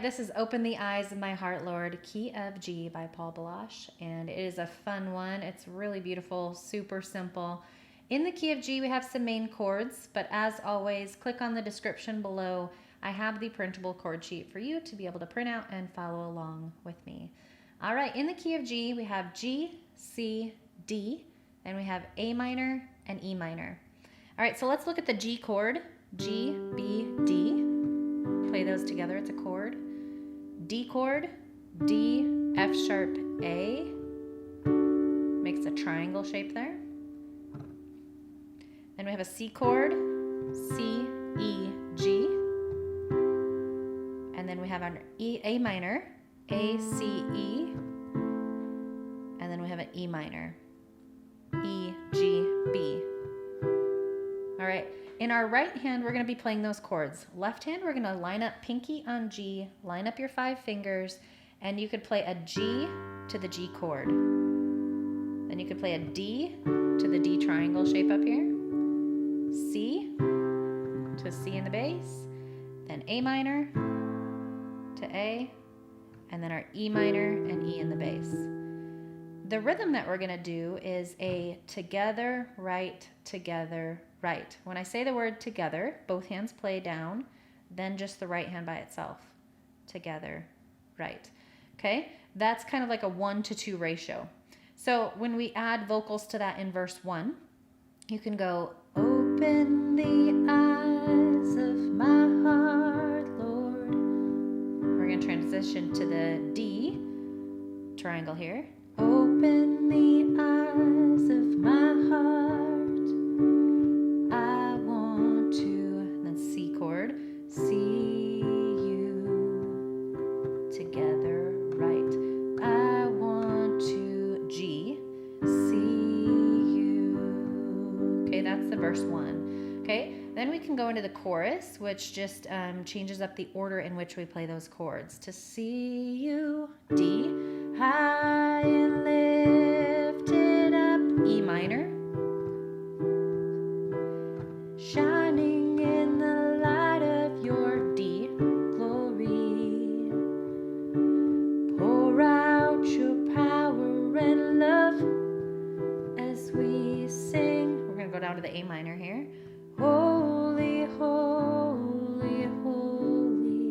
This is Open the Eyes of My Heart, Lord, Key of G by Paul Baloche, and it is a fun one. It's really beautiful, super simple. In the key of G, we have some main chords, but as always, click on the description below. I have the printable chord sheet for you to be able to print out and follow along with me. All right, in the key of G, we have G, C, D, and we have A minor and E minor. All right, so let's look at the G chord, G, B, D. Play those together, it's a chord. D chord, D, F sharp, A, makes a triangle shape there. Then we have a C chord, C, E, G. And then we have an A minor, A, C, E. And then we have an E minor, E, G, B. All right, in our right hand, we're gonna be playing those chords. Left hand, we're gonna line up pinky on G, line up your 5 fingers, and you could play a G to the G chord. Then you could play a D to the D triangle shape up here, C to C in the bass, then A minor to A, and then our E minor and E in the bass. The rhythm that we're gonna do is a together, right, together, right. When I say the word together, both hands play down, then just the right hand by itself. Together, right. Okay, that's kind of like a 1-to-2 ratio. So when we add vocals to that in verse 1, you can go, open the eyes of my heart, Lord. We're gonna transition to the D triangle here. Open the eyes of my heart. I want to, and then C chord, see you together, right. I want to, G, see you. Okay, that's the verse 1. Okay, then we can go into the chorus, which just changes up the order in which we play those chords. To see you, D, high and lifted up, E minor, shining in the light of your D, glory, pour out your power and love as we sing. We're gonna go down to the A minor here. Holy, holy, holy.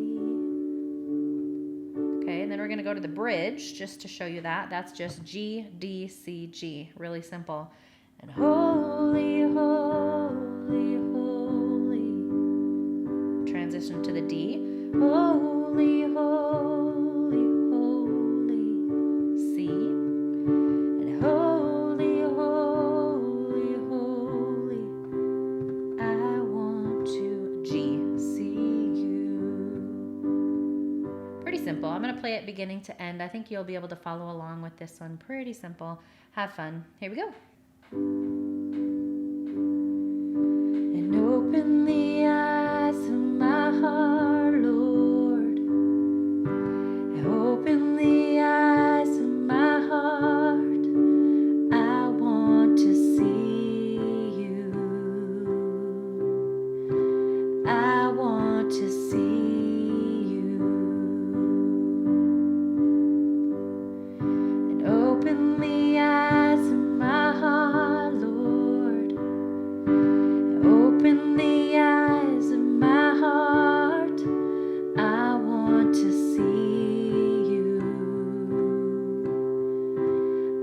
Okay, and then we're gonna go to the bridge just to show you that. That's just G, D, C, G. Really simple. And holy, holy, holy. Transition to the D. Holy, holy, holy. C. And holy, holy, holy. I want to, G, see you. Pretty simple. I'm going to play it beginning to end. I think you'll be able to follow along with this one. Pretty simple. Have fun. Here we go. And open the eyes of my heart, Lord. And open the eyes of my heart. I want to see you. I want to see you. And open the eyes of my heart, Lord. And open the eyes of my heart. I want to see you.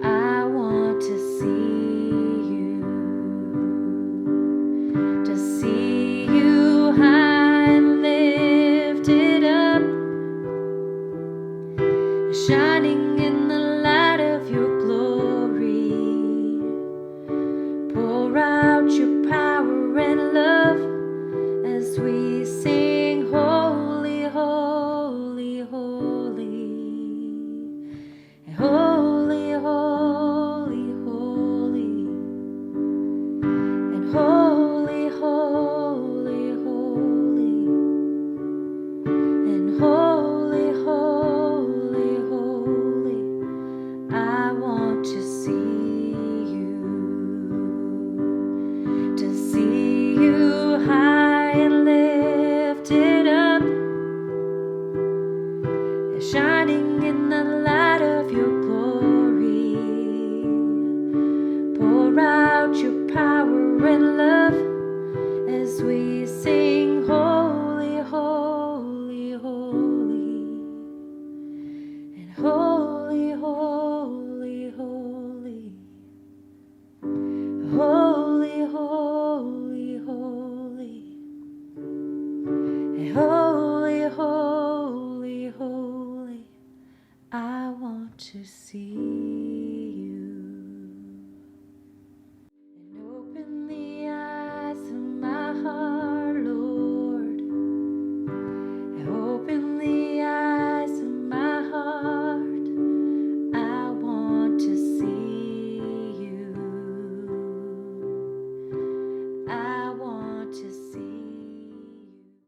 I want to see you. To see you high and lifted up, shining in the light of your glory. Pour out your power and love as we sing, holy, holy, holy. Holy, holy, holy. And holy, holy, holy. And holy, holy, holy. shining in the light of your glory. Pour out your power and love as we sing, holy, holy, holy, and holy, holy, holy, holy, holy, holy, and holy, holy, holy, I want to see.